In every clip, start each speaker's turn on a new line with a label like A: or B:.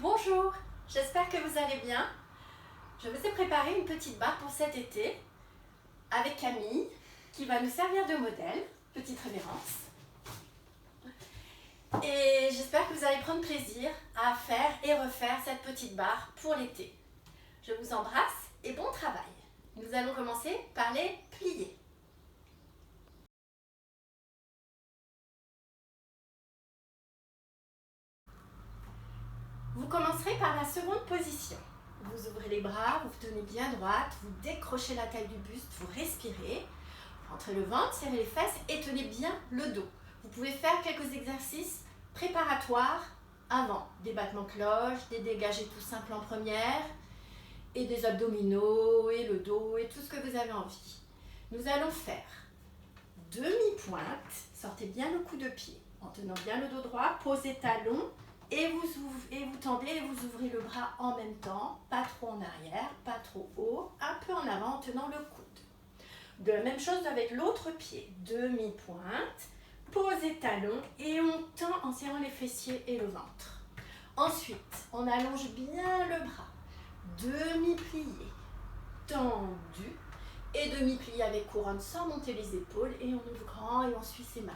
A: Bonjour, j'espère que vous allez bien. Je vous ai préparé une petite barre pour cet été avec Camille qui va nous servir de modèle, petite révérence. Et j'espère que vous allez prendre plaisir à faire et refaire cette petite barre pour l'été. Je vous embrasse et bon travail. Nous allons commencer par les plier. Vous commencerez par la seconde position. Vous ouvrez les bras, vous vous tenez bien droite, vous décrochez la taille du buste, vous respirez. Rentrez le ventre, serrez les fesses et tenez bien le dos. Vous pouvez faire quelques exercices préparatoires avant. Des battements cloches, des dégagés tout simples en première, et des abdominaux, et le dos, et tout ce que vous avez envie. Nous allons faire demi-pointe, sortez bien le coup de pied, en tenant bien le dos droit, posez talon, et vous tendez et vous ouvrez le bras en même temps, pas trop en arrière, pas trop haut, un peu en avant en tenant le coude. De la même chose avec l'autre pied, demi-pointe, posez talon et on tend en serrant les fessiers et le ventre. Ensuite, on allonge bien le bras, demi-plié, tendu et demi-plié avec couronne sans monter les épaules et on ouvre grand et on suit ses mains.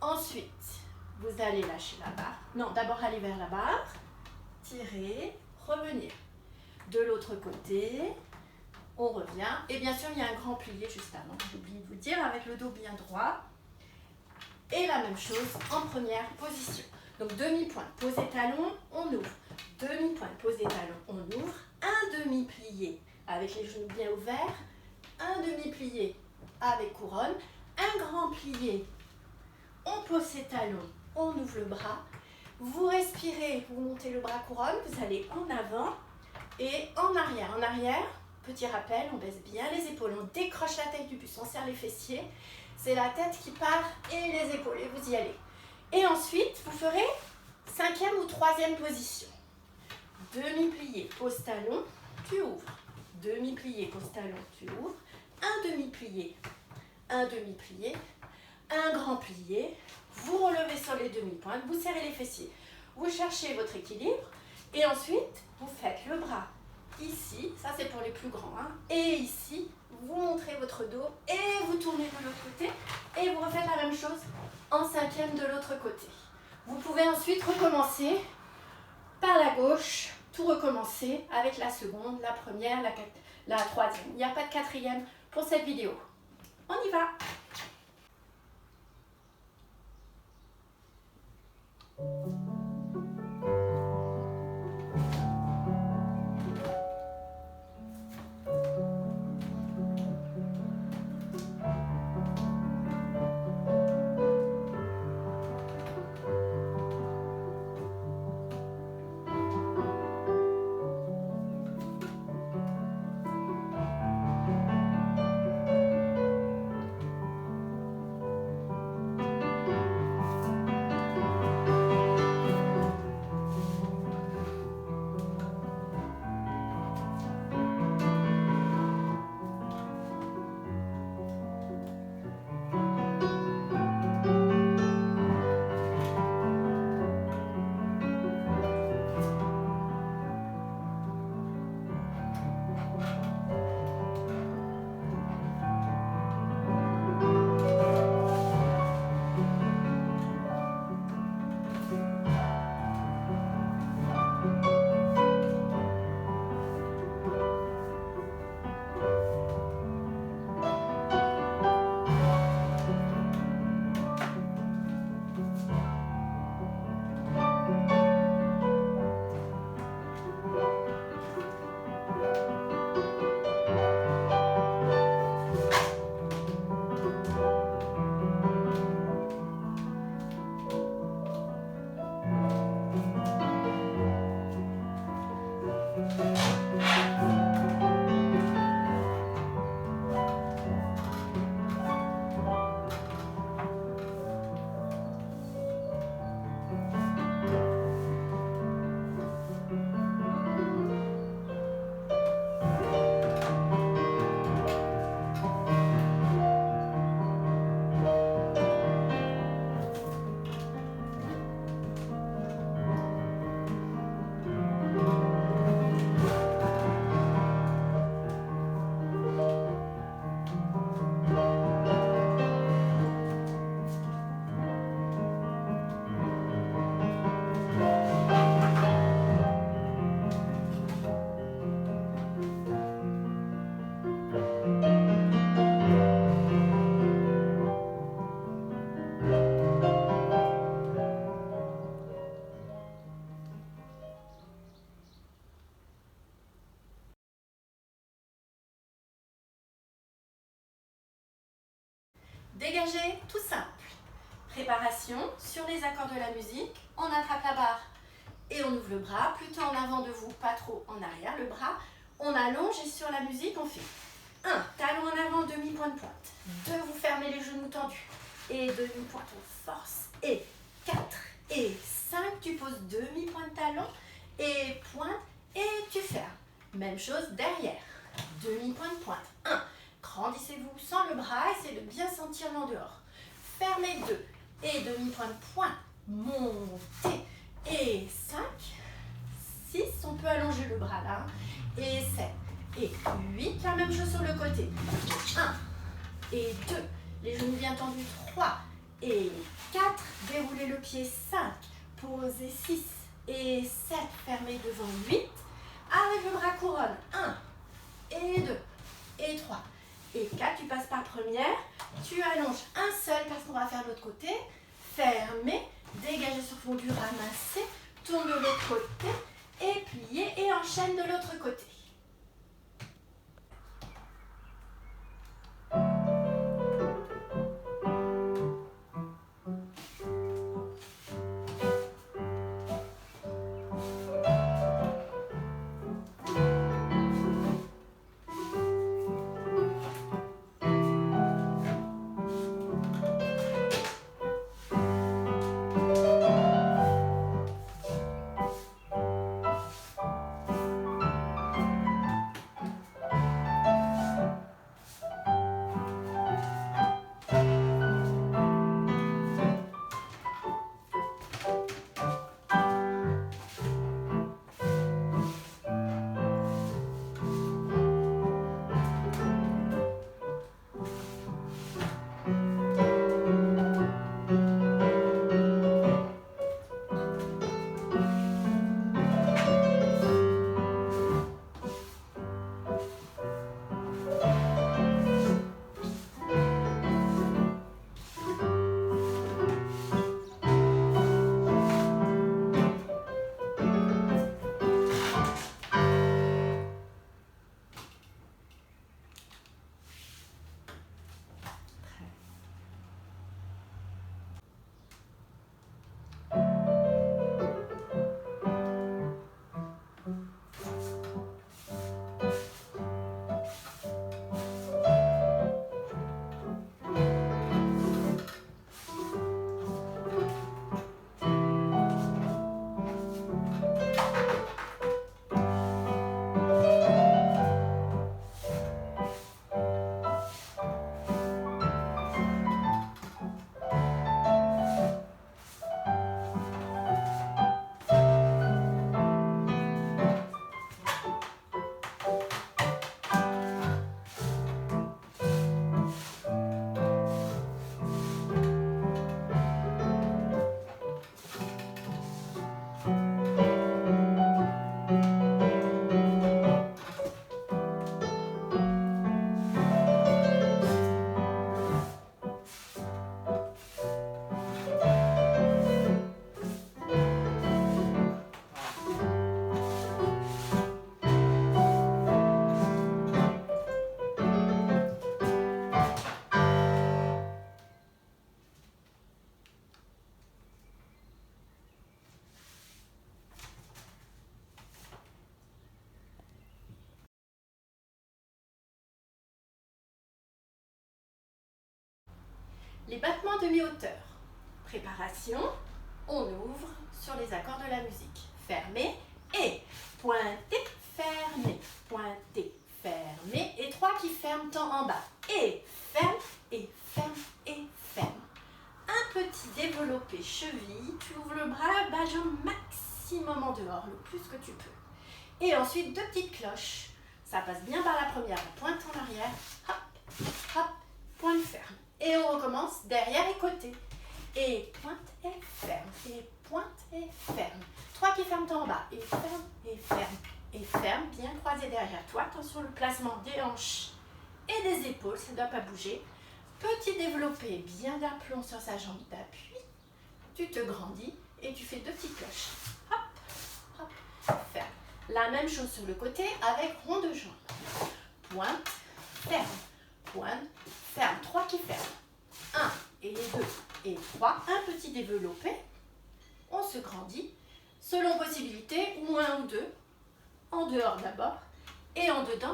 A: Ensuite, vous allez lâcher la barre. Non, d'abord aller vers la barre, tirer, revenir. De l'autre côté, on revient. Et bien sûr, il y a un grand plié juste avant, j'ai oublié de vous dire, avec le dos bien droit. Et la même chose en première position. Donc demi-pointe, posez talon, on ouvre. Demi-pointe, posez talon, on ouvre. Un demi-plié avec les genoux bien ouverts. Un demi-plié avec couronne. Un grand plié, on pose ses talons, on ouvre le bras. Vous respirez, vous montez le bras couronne, vous allez en avant et en arrière. En arrière, petit rappel, on baisse bien les épaules, on décroche la taille du buste, on serre les fessiers. C'est la tête qui part et les épaules, et vous y allez. Et ensuite, vous ferez 5e ou 3e position. Demi-plié, pose talon, tu ouvres. Demi-plié, pose talon, tu ouvres. Un demi-plié, un grand plié. Vous relevez sur les demi-pointes, vous serrez les fessiers. Vous cherchez votre équilibre et ensuite, vous faites le bras ici, ça c'est pour les plus grands, hein, et ici, vous montrez votre dos et vous tournez de l'autre côté et vous refaites la même chose en 5e de l'autre côté. Vous pouvez ensuite recommencer par la gauche, tout recommencer avec la seconde, la première, la troisième. Il n'y a pas de 4e pour cette vidéo. On y va! dégagé, tout simple. Préparation, sur les accords de la musique, on attrape la barre et on ouvre le bras, plutôt en avant de vous, pas trop en arrière, le bras, on allonge et sur la musique, on fait 1, talon en avant, demi-point de pointe, 2, vous fermez les genoux tendus, et demi-pointe, on force, et 4, et 5, tu poses demi-point de talon, et pointe, et tu fermes. Même chose derrière, demi-point de pointe, 1, grandissez-vous sans le bras, essayez de bien sentir l'en dehors, fermez 2, et demi-point de pointe, montez, et 5, 6, on peut allonger le bras là, et 7, et 8, la même chose sur le côté, 1, et 2, les genoux bien tendus, 3, et 4, déroulez le pied, 5, posez 6, et 7, fermez devant 8, avec le bras couronne, 1, et 2, et 3, et 4, tu passes par première, tu allonges un seul parce qu'on va faire de l'autre côté, fermez, dégagez sur fondu, ramassez, tourne de l'autre côté, et pliez, et enchaîne de l'autre côté. Les battements demi-hauteur. Préparation, on ouvre sur les accords de la musique. Fermez et pointez, fermez, pointez, fermez. Et 3 qui ferment tant en bas. Et ferme, et ferme, et ferme. Un petit développé cheville, tu ouvres le bras, bas jambe maximum en dehors, le plus que tu peux. Et ensuite 2 petites cloches. Ça passe bien par la première, pointe en arrière, hop, hop, pointe ferme. Et on recommence derrière et côté. Et pointe et ferme. Et pointe et ferme. 3 qui ferment en bas. Et ferme, et ferme, et ferme. Bien croisé derrière toi. Attention le placement des hanches et des épaules. Ça ne doit pas bouger. Petit développé, bien d'aplomb sur sa jambe d'appui. Tu te grandis et tu fais 2 petites cloches. Hop, hop, ferme. La même chose sur le côté avec rond de jambe. Pointe, ferme, pointe, ferme. 3 qui ferment. 1 et 2 et 3. Un petit développé. On se grandit. Selon possibilité, ou 1 ou 2. En dehors d'abord et en dedans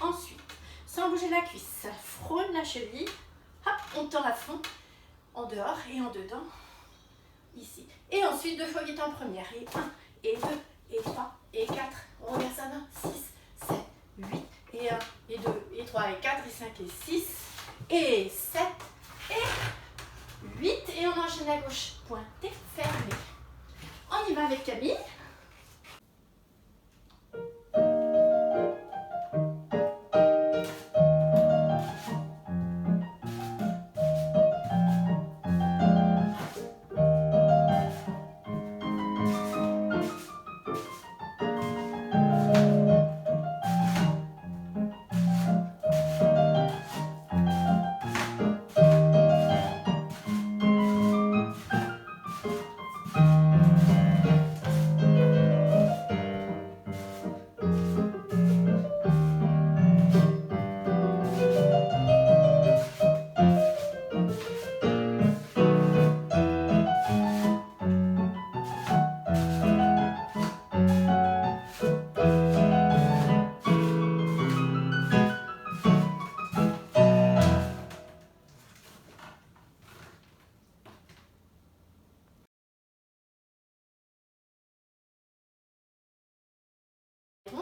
A: ensuite. Sans bouger la cuisse. Frôle la cheville. Hop, on tend à fond. En dehors et en dedans. Ici. Et ensuite 2 fois 8 en première. Et 1 et 2 et 3 et 4. On regarde ça là. 6, 7, 8. Et 1 et 2 et 3 et 4 et 5 et 6. Et 7 et 8. Et on enchaîne à gauche. Pointé, fermé. On y va avec Camille.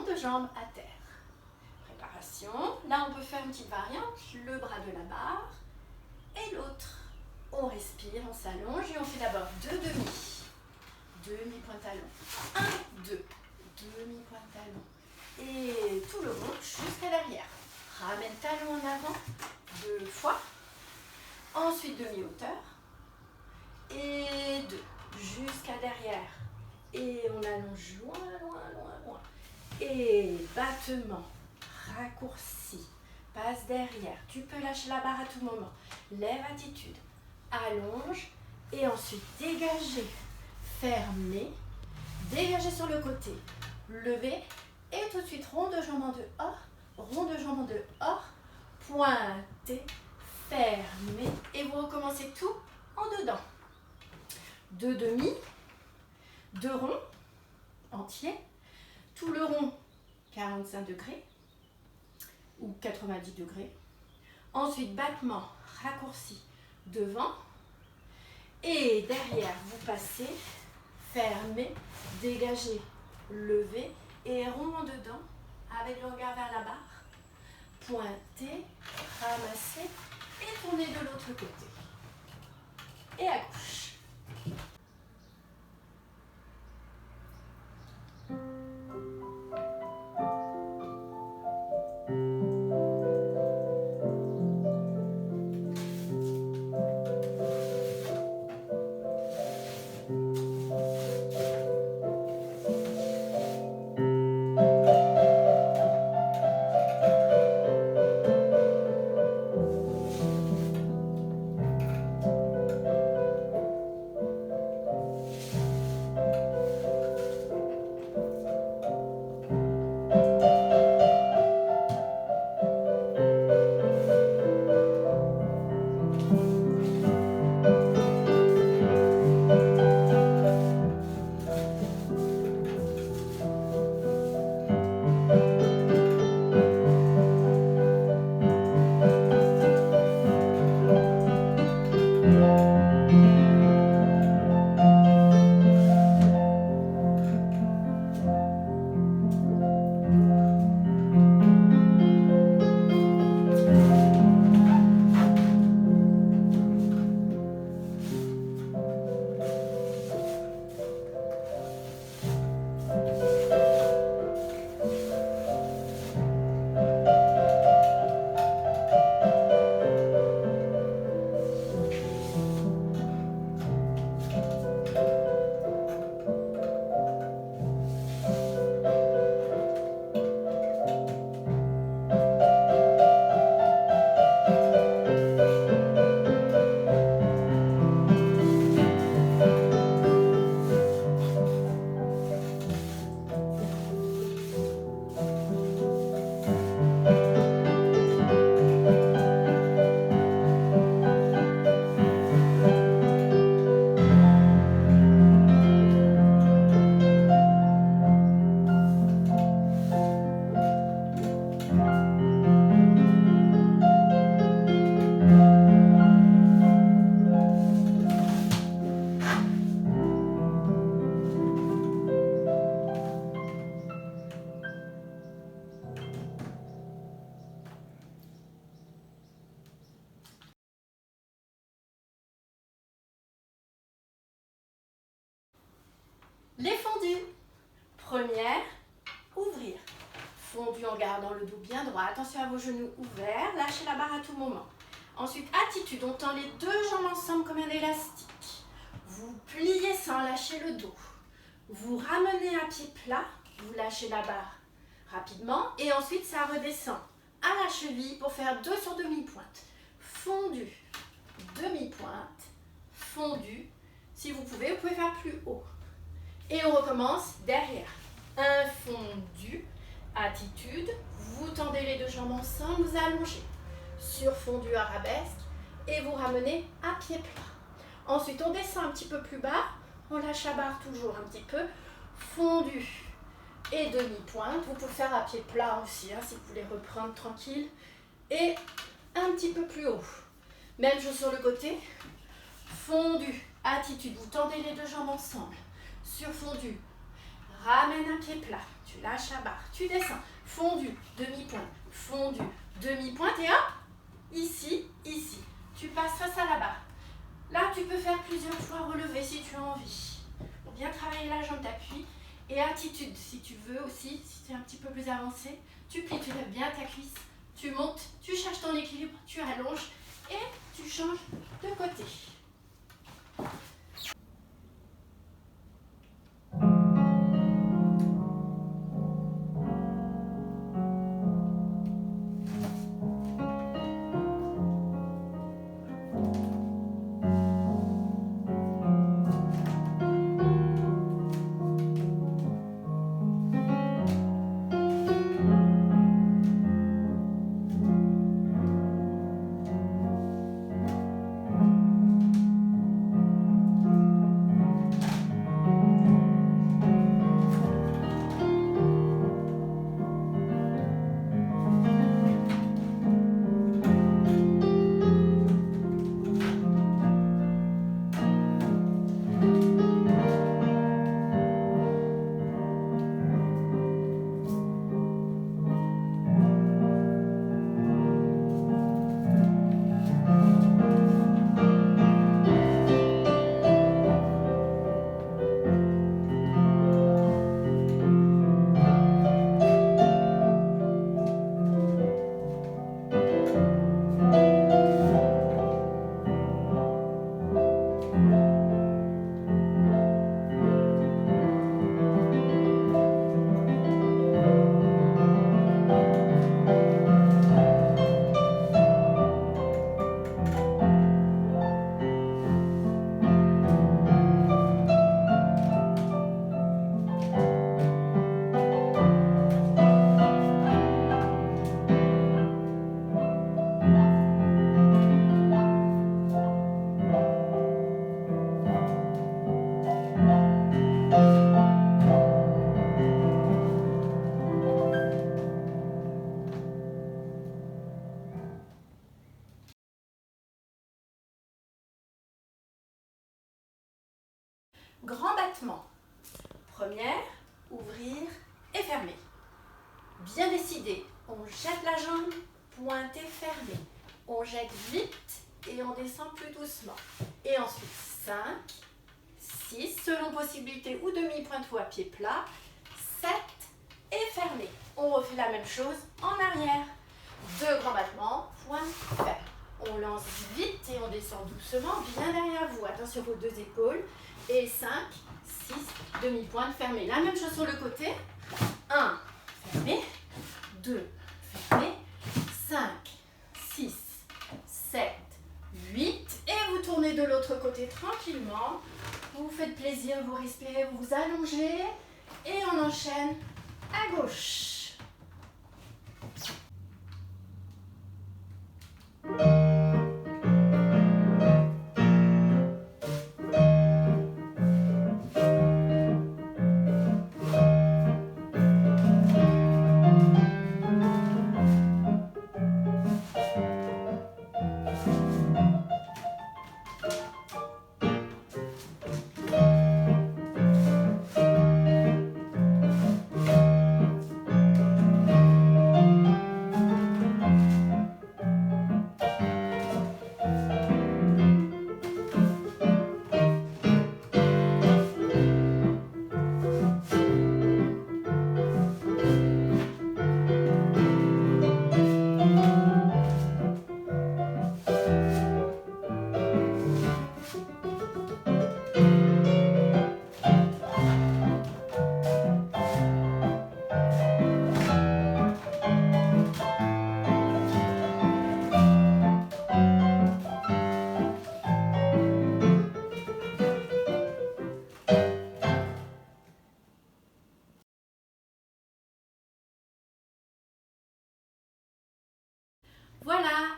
A: De jambes à terre. Préparation. Là, on peut faire une petite variante. Le bras de la barre et l'autre. On respire, on s'allonge et on fait d'abord 2 demi. Demi-point talon. 1, 2. Demi-point talon. Et tout le long jusqu'à l'arrière. Ramène talon en avant 2 fois. Ensuite, demi-hauteur. Et 2. Jusqu'à derrière. Et on allonge loin, loin, loin, loin. Et battement, raccourci, passe derrière. Tu peux lâcher la barre à tout moment. Lève attitude, allonge et ensuite dégager, fermer, dégager sur le côté, lever et tout de suite rond de jambe en dehors, rond de jambe en dehors, pointé, fermé et vous recommencez tout en dedans. 2 demi, 2 ronds entiers. Tout le rond, 45 degrés ou 90 degrés. Ensuite, battement, raccourci devant. Et derrière, vous passez, fermez, dégagez, levez et rond en dedans avec le regard vers la barre. Pointez, ramassez et tournez de l'autre côté. Et à gauche. Les fondus. Première, ouvrir. Fondu en gardant le dos bien droit. Attention à vos genoux ouverts. Lâchez la barre à tout moment. Ensuite, attitude. On tend les deux jambes ensemble comme un élastique. Vous pliez sans lâcher le dos. Vous ramenez à pied plat. Vous lâchez la barre rapidement. Et ensuite, ça redescend à la cheville pour faire 2 sur demi-pointe. Fondu, demi-pointe, fondu. Si vous pouvez faire plus haut. Et on recommence derrière. Un fondu, attitude. Vous tendez les deux jambes ensemble, vous allongez. Sur fondu arabesque. Et vous ramenez à pied plat. Ensuite, on descend un petit peu plus bas. On lâche la barre toujours un petit peu. Fondu et demi-pointe. Vous pouvez faire à pied plat aussi, si vous voulez reprendre tranquille. Et un petit peu plus haut. Même chose sur le côté. Fondu, attitude. Vous tendez les deux jambes ensemble. Sur fondu. Ramène un pied plat. Tu lâches la barre. Tu descends. Fondu, demi-pointe. Fondu, demi-pointe. Et hop, ici, ici. Tu passes face à la barre. Là, tu peux faire plusieurs fois relever si tu as envie. Pour bien travailler la jambe d'appui. Et attitude, si tu veux aussi, si tu es un petit peu plus avancé. Tu plies, tu lèves bien ta cuisse. Tu montes, tu cherches ton équilibre, tu allonges. Et tu changes de côté. Grand battement. Première, ouvrir et fermer. Bien décidé. On jette la jambe, pointe et fermée. On jette vite et on descend plus doucement. Et ensuite 5, 6, selon possibilité ou demi-pointe ou à pied plat. 7 et fermé. On refait la même chose en arrière. 2 grands battements, pointe, ferme. On lance vite et on descend doucement bien derrière vous. Attention vos deux épaules. Et 5, 6, demi-pointe, fermée. La même chose sur le côté. 1, fermé. 2, fermé. 5, 6, 7, 8. Et vous tournez de l'autre côté tranquillement. Vous vous faites plaisir, vous respirez, vous vous allongez. Et on enchaîne à gauche.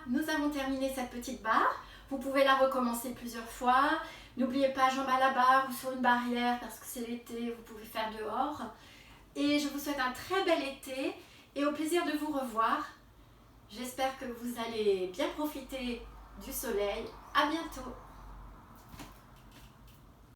A: nous avons terminé cette petite barre. Vous pouvez la recommencer plusieurs fois. N'oubliez pas jambes à la barre ou sur une barrière parce que c'est l'été, vous pouvez faire dehors. Et je vous souhaite un très bel été et au plaisir de vous revoir. J'espère que vous allez bien profiter du soleil. À bientôt!